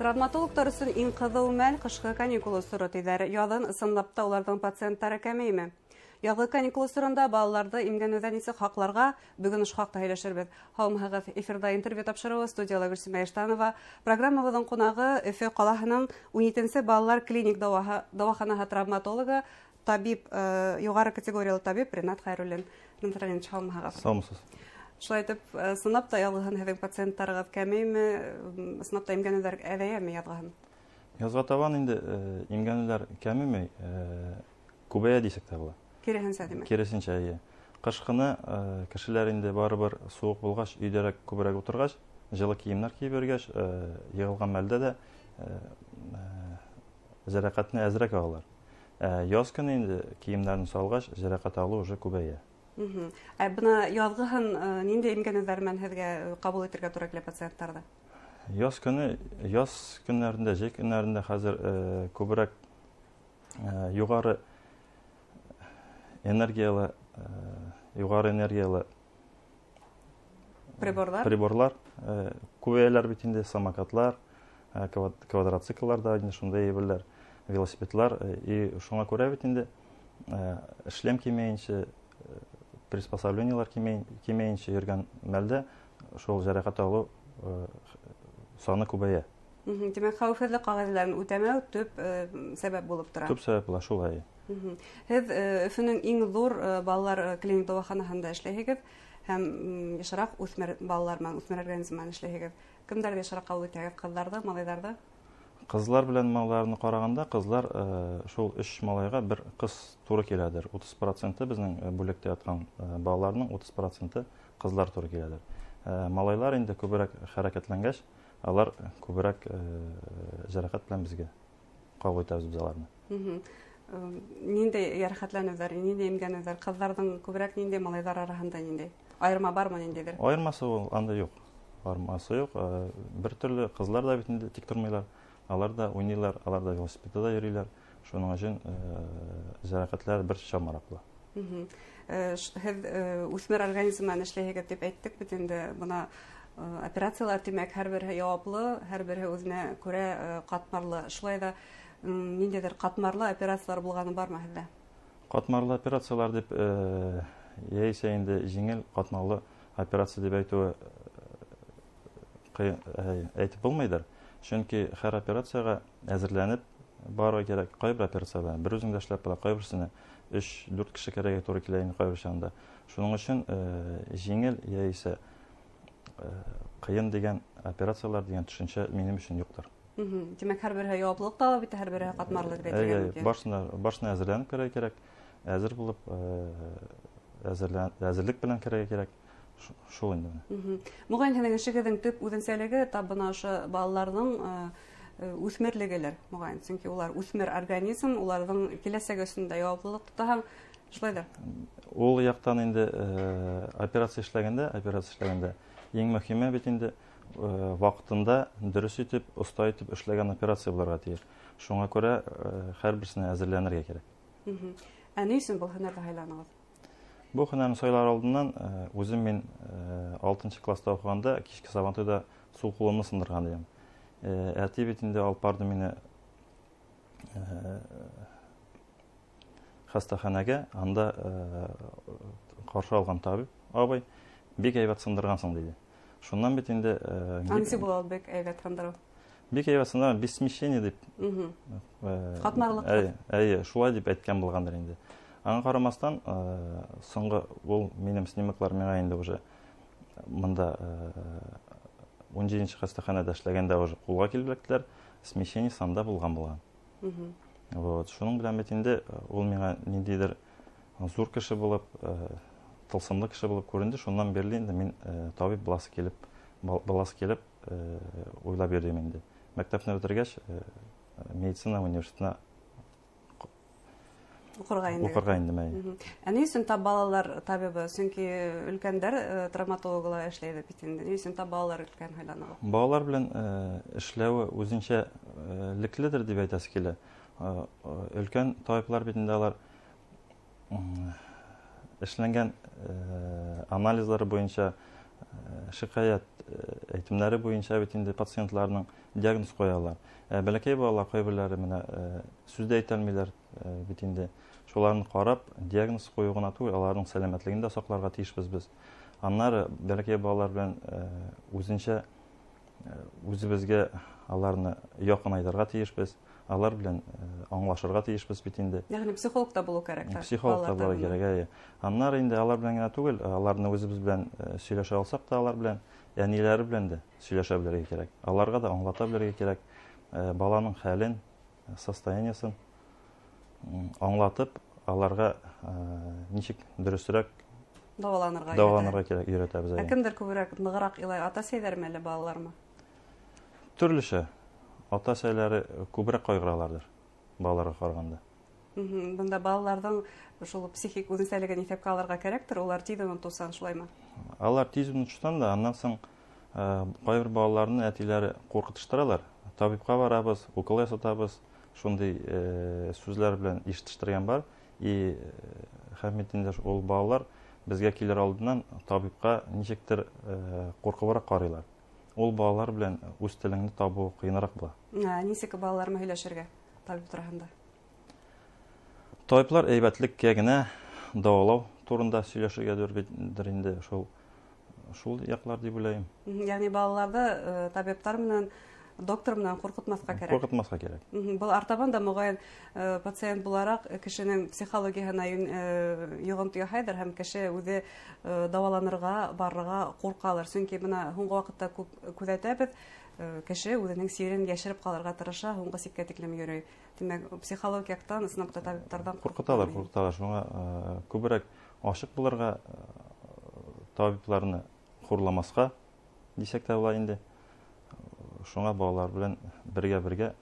Травматологтар өсөн иң кызыл мәл кышкы каникул осыры тиҙәр. Яҙын ысынлапта уларҙың пациенттары кәмейме? Яҙғы каникул осорында балаларҙы имгәнеүҙән нисек һаҡларға бөгөн ошо хаҡта һөйләшербеҙ. Һаумыһығыҙ, эфирҙа интервью тапшырыуы студияла Гөлсимә Эштанова. Программабыҙҙың ҡунағы Өфө ҡалаһының 17-нсе балалар клиник дауаханаһы травматологы, табип, юғары категориялы табип Ринат Хәйруллин. Ринат Хәйруллинович, һаумыһығыҙ. Саумысыз. Шулай итеп, сынапта яҙғыһын һеҙҙең пациенттарығыҙ кәмейме, сынапта имгәнеүҙәр әҙәйәме яҙғыһын? Язға табан инде имгәнеүҙәр кәмемәй, күбәйә дисек тә була. Киреһенсә димәк. Киреһенсә, эйе. Ҡышҡыны кешеләр инде барыбер суыҡ булғас, өйҙәрәк күберәк ултырғас, жылы кейемдәр кейеп йөргәс, йығылған мәлдә дә җәрәхәтне әҙерәк алалар. Яз көнө инде кейемдәрен салғас, җәрәхәт алыу уже күбәйә. Бына яҙғыһын ниндәй имгәнеүҙәр менән һеҙгә ҡабул итергә тура килә пациенттарҙы? Яз көннәрендә, җәй көннәрендә хәзер күберәк юғары энергиялы приборлар күбәйәләр бит инде, самокатлар, квадроциклар да инде шундай әйберләр, велосипедлар, и шуңа күрә бит инде шлем кимәйенчә, приспособлениялар кимәйенчә йөргән мәлдә шул җәрәхәт алу саны күбәйә. Демәк, хәүефһеҙлек ҡағиҙәләрен үтәмәү төп сәбәп булып тора. Төп сәбәп була, шулай. Һеҙ Өфөнөң иң ҙур балалар клиник дауаханаһында эшләйһегеҙ һәм йышыраҡ үҫмер балалар менән, үҫмер организм менән эшләйһегеҙ. Кемдәрҙе йышыраҡ ҡабул итәһегеҙ? Ҡыҙҙарҙы, малайҙарҙы? Ҡыҙлар белән малайҙарны ҡарағанда, ҡыҙлар шул 3 малайға бер ҡыз туры киләдер. 30% безнең бүлектә ятҡан балаларның 30% ҡыҙлар туры киләдер. Малайлар инде күберәк хәрәкәтләнгәс, алар күберәк җәрәхәт белән безгә ҡабул итәбез biz аларны. Ниндәй йәрәхәтләнеүҙәр, ниндәй имгәнеүҙәр, ҡыҙҙарҙың күберәк ниндәй, малайҙар араһында ниндәй? Айырма бармы ниндәйҙер? Айырмасы ул анда юҡ. Айырмасы юҡ. Бер төрлө ҡыҙлар да бит инде тик тормайлар. Алар да уйнайлар, алар да велосипедта йөрөйләр. Шуның өсөн җәрәхәтләр бер чамараҡ була. Һеҙ үҫмер организм менән эшләйһегеҙ дип әйттек бит инде. Бына операциялар тимәк, һәр береһе яуаплы, һәр береһе үзенә күрә ҡатмарлы. Шулай да ниндәйҙер ҡатмарлы операциялар булғаны бармы һеҙҙә? Ҡатмарлы операциялар дип яисә инде еңел ҡатмарлы операция дип әйтеүе әйтеп булмайҙыр. Чөнки һәр операцияға әзерләнеп барырға кәрәк. Ҡайбер операциялар бер үзеңдә эшләп була, ҡайберсенә 3-4 кеше кәрәк туры килә инде ҡайберсенә. Шуның өсөн еңел яисә ҡыйын дигән операциялар дигән төшөнсә минем өсөн юҡтыр. Демәк, һәр береһе яуаплылыҡ талап итә, һәр береһе ҡатмарлы дип әйтелгән. Башына әзерләнеп кәрәк, әзер булып, әзерлек белән кәрәк. Шул инде. Моғайын һеҙҙең эшегеҙҙең төп үҙенсәлеге бына ошо балаларҙың үҫмерлегелер. Моғайын, сөнки улар үҫмер организм, уларҙың киләсәге өсөндә яуаплылыҡ тотаһаң, шулайҙыр. Ул яҡтан инде операция эшләгәндә иң мөһиме бит инде ваҡытында дөрөс итеп, оста итеп эшләгән операция булырға тейеш. Шуңа күрә һәр берсенә әзерләнергә кәрәк. Ә ни өсөн был һөнәрҙе һайланығыҙ? Бу һөнәрне сайлар алдынан үзем мин 6-нчы класста уҡығанда киске сабантуйда сул ҡулымны сындырған идем. Әти бит инде алып барды мине хастаханәгә, анда ҡаршы алған табип абый бик әйбәт сындырғансың диде. Шуннан бит инде Ансы була ул бик әйбәт сындырыу? Бик әйбәт сындырған, без смещения дип. Ҡатмарлыҡ. Әйе, шулай дип әйткән булғандыр инде. Аңа ҡарамаҫтан, соңғы ул минем снимоклар миңа инде уже мында 17-нче хастаханәдә эшләгәндә уже ҡулға килеп, смещение санда булған. Шуның белән бит инде ул миңа ниндәйҙер зур кеше булып, тылсымлы кеше булып күренде. Шундан бирле инде мин табип буласы килеп уйлап йөрөйөм инде. Мәктәпне бетергәс, медицина университетына уҡырға индем. Ә ни өсөн тап балалар табибы? Сөнки өлкәндәр травматологлар эшләйҙе бит инде. Ни өсөн тап балалар өлкән һайланыла? Балалар белән эшләүе үзенчә лекледер дип әйтәсе килә. Өлкән табиплар бит инде алар эшләнгән анализлары буйынса шикаят әйтемнәре буенча бит инде пациентларның диагноз куялар. Бәләкәй балалар кайберләре менә сүз дә әйтә алмыйлар бит инде. Шуларны карап, диагноз кую гына түгел, аларның сәламәтлеген дә сакларга тиешбез без. Аннары бәләкәй балалар белән үзенчә үзебезгә аларны якын айдарга тиешбез. Алар белән аңлашырга тиешбез бит инде. Ягъни психолог та булу кирәк. Психолог та булу кирәк. Аннары инде алар белән генә түгел, аларны үзебез белән сөйләшә алсак та алар белән, әниләре белән дә сөйләшә белергә кирәк. Аларга да аңлата белергә кирәк. Баланың хәлен, состояниесын аңлатып, аларга ничек дөресрәк дәваланырга кирәк өйрәтәбез. Кемдер күбрәк ныграк илай, ата-сәйләрме әле балалармы? Төрлечә. Ата-сәйләре күбрәк кайгыралардыр балаларга караганда. Бында балаларның шул психик үзенчәлеген исәпкә алырга кирәктер, улар тиз онытусан шулаймы? Алар тиз онытуштан да, аннан соң кайбер балаларны әтиләре куркытыштыралар. Табибка барабыз, укол ясатабыз, шундый сүзләр белән ишетештергән бар. И һәммәтендә ул балалар безгә килер алдыннан табибка ничектер куркыбрак карыйлар. Ул балалар белән үз телеңне табу кыйнарак була. Нисек балаларны һөйләшергә табиб турында? Табиблар әйбәтлеккә генә дәвалау турында сөйләшергәдер инде шул яклар дип уйлыйм. Ягъни балаларны табиблар менән, доктор менән куркытмаска кирәк. Куркытмаска кирәк. Бу артабан да мөгаен пациент буларак кешенең психологиясына йогынты яһайдыр һәм кеше үзе дәваланырга, барырга куркалар. Чөнки менә һуңгы вакытта күзәтәбез, кеше үзенең сирен яшереп калырга тырыша, һуңгы сиккә тиклем йөри. Димәк, психологиядән, сынапта табиблардан куркыталар. Шуңа күбрәк ачык булырга, табибларны хурламаска дисәк тә була инде. Шуңа балалар белән бергә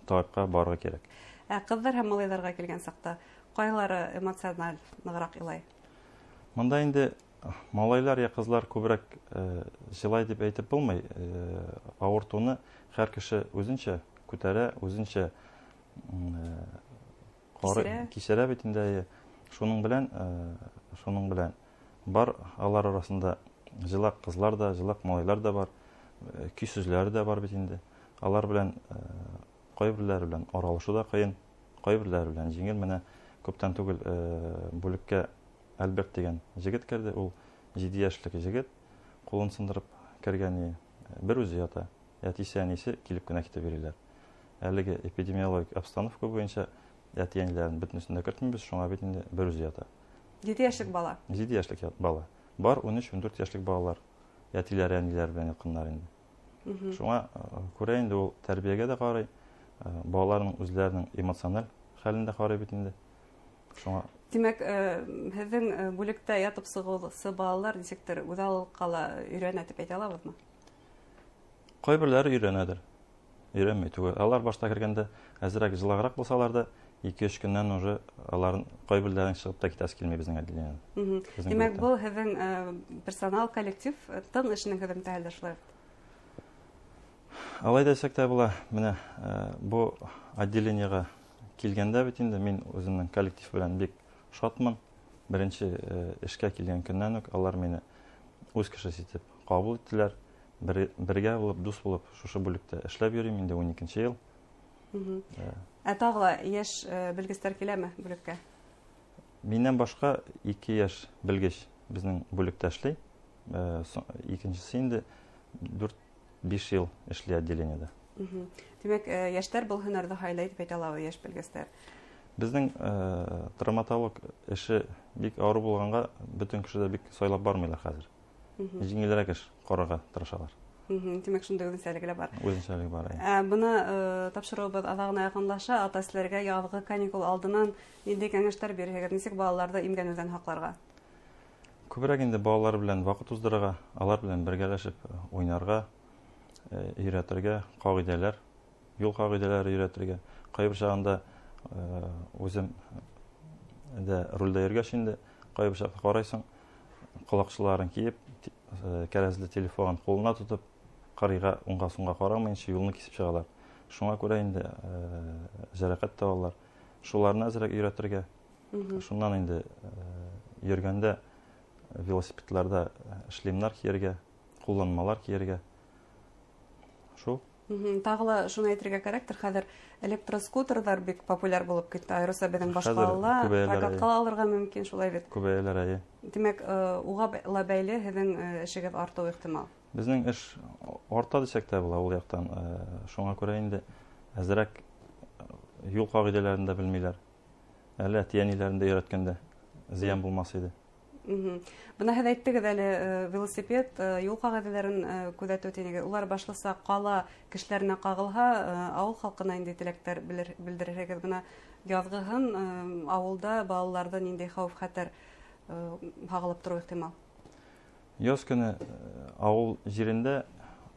табибка барырга кирәк. Кызлар һәм малайларга килгән сакта кайлары эмоциональ ныграк илай? Монда инде малайлар я кызлар күбрәк җылай дип әйтеп булмый. Авыртуны һәр кеше үзенчә күтәрә, үзенчә кичерә бит инде. Шуның белән бар алар арасында җылак кызлар да, җылак малайлар да бар. Küsüzləri də var bit indi. Алар белән кайберләре белән аралашу да кыен, кайберләре белән җиңел. Менә күптән түгел бүлеккә Альберт дигән җегет керде. Ул 7 яшьлек җегет, кулын сындырып кергән, бер үзе ята. Әтисе килеп кенә китеп йөриләр. Әлеге эпидемиологик обстановка буенча әтиәниләрен бөтенесен дә кертмибез, шуңа бит инде бер үзе ята. 7 яшьлек бала. 7 яшьлек бала. Бар 13-14 яшьлек балалар. Әтиләре, әниләре белән якыннар инде. Шуңа күрә инде ул тәрбиягә дә карый, балаларның үзләренең эмоциональ хәлен дә карый бит инде. Шуңа Димәк, һезнең бүлектә ятып сыгылсы балалар ничектер үҙаллыкка өйрәнә дип әйтә алабызмы? Кайберләре өйрәнәдер. Өйрәнмәй түгел. Алар башта кергәндә әзрәк җылаграк булсалар да, 2-3 көннән уже аларның кайберләрен чыгып та китәсе килми безнең әдиләнә. Димәк, бу һезнең персонал коллектив тың эшенең һөдәмтәһендә шулай. Алай дәсәк тә була, менә бу отделениягә килгәндә бит инде мин үземнең коллектив белән бик шатмын. Беренче эшкә килгән көннән үк алар мине үз кешесе итеп кабул иттеләр. Бергә булып, дус булып, шушы бүлектә эшләп йөрим инде 12нче ел. Тагы яшь белгечләр киләме бүлеккә? Миннән башка 2 яшь белгеч безнең бүлектә эшли. Икенчесе инде 4-5 ел эшли отделениедә. Димәк, яшьләр бу һөнәрне хайлай дип әйтә алабыз, яшь белгечләр. Безнең травматолог эше бик авыр булганга, бөтен кеше дә бик сайлап бармыйлар хәзер. Җиңелрәк эш карарга тырышалар. Димәк, шунда үзенчәлеге бар. Үзенчәлеге бар. Буны тапшырыбыз адагына якынлаша, ата-силәргә язгы каникул алдыннан нинди кәңәшләр бирергә, ничек балаларны имгәнүдән хакларга? Күбрәк инде балалар белән вакыт уздырырга, алар белән бергәләшеп уйнарга, өйрәтергә, кагыйдәләр, юл кагыйдәләре өйрәтергә. Кайбер чагында үзем дә рольдә йөргәч инде, кайбер чакта карайсың, колакчыларын киеп, кәрәзле телефон кулына тотып, карыйга, уңга-сулга карамыйча юлны кисеп чыгалар. Шуңа күрә инде җәрәхәт тә алалар. Шуларны әзрәк өйрәтергә. Шуннан инде йөргәндә велосипедларда шлемнар кияргә, кулланмалар кияргә. Шул. Тағы ла шуны әйтергә кәрәктер, хәзер электроскутерҙар бик популяр булып китте. Айырыуса беҙҙең башҡалала прокатҡа алырға мөмкин, шулай бит. Күбәйәләр. Димәк, уға ла бәйле һеҙҙең эшегеҙ артыу ихтимал. Безнең эш арта дисәк тә була ул яктан. Шуңа күрә инде әзерәк юл кагыйдәләрен дә белмиләр. Әле әти-әниләрен дә өйрәткәндә зыян булмас иде. Бына һеҙ әйттегеҙ әле, велосипед, юл ҡағиҙәләрен күҙәтеү тинегеҙ. Улар башлыса ҡала кешеләренә ҡағылһа, ауыл халҡына ниндәй теләктәр белдерерһегеҙ? Бына яҙғыһын ауылда балаларҙы ниндәй хәүеф-хәтәр һағылып тороу ихтимал? Яз көне ауыл җирендә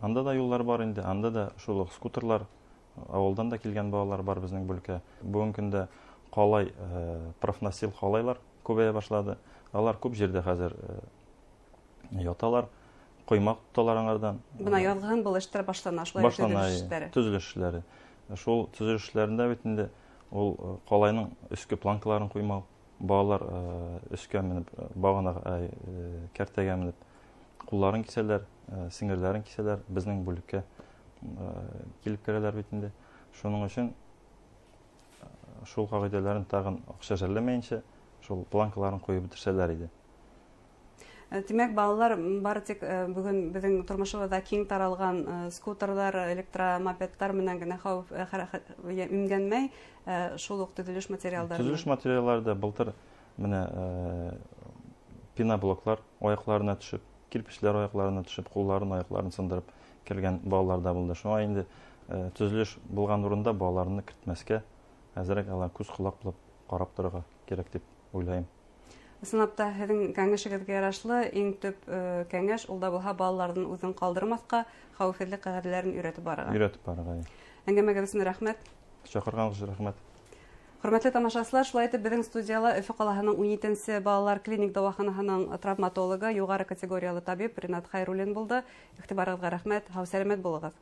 анда да юллар бар инде, анда да шул скутерлар, ауылдан да килгән балалар бар безнең бүлкә. Бүген көндә ҡалай, профнастил ҡалайлар күбәйә башлады. Алар күп җирдә хәзер яталар, ҡоймаҡ тоталар аңардан. Бына яҙғыһын был эштәр башлана, шулай төҙөлөш эштәре. Төзөлөш эшләре. Шул төзөлөш эшләрендә бит инде ул ҡалайның өскө планкаларын ҡуймау, балалар өскә менеп, бағанага, кәртәгә менеп, ҡулларын кисәләр, сеңгерләрен кисәләр, безнең бүлеккә килеп керәләр бит инде. Шуның өсөн шул ҡағиҙәләрен тагын аҡса жәлләмәйенсә, шул планкаларын ҡуйып бөтөрсәләр иде. Тимәк, балалар бары тик бөгөн беҙҙең тормошобоҙҙа киң таралған скутерҙар, электромопедтар менән генә имгәнмәй, шул уҡ төҙөлөш материалдары. Төзөлөш материаллары былтыр менә пеноблоклар аяҡларына төшөп, кирпечләр аяҡларына төшөп, ҡулларын, аяҡларын сындырып килгән балалар да булды. Шуңа инде төзөлөш булған урында балаларны кертмәскә, әзерәк күҙ ҡолаҡ булып ҡарап торорға кәрәк дип уйлайым. Ысынлапта һеҙҙең кәңәшегеҙгә ярашлы иң төп кәңәш ул да булһа балаларҙың үҙен ҡалдырмаҫҡа, хәүефһеҙлек ҡағиҙәләрен өйрәтеп барырға. Өйрәтеп барырға. Әңгәмәгеҙ өсөн рәхмәт. Шаҡырғанығыҙ өсөн рәхмәт. Хөрмәтле тамашасылар, шулай итеп беҙҙең студияла Өфө ҡалаһының 17-нсе балалар клиник дауаханаһының травматологы, юғары категориялы табип Ринат Хәйруллин булды. Иғтибарығыҙға рәхмәт. Һау сәләмәт булығыҙ.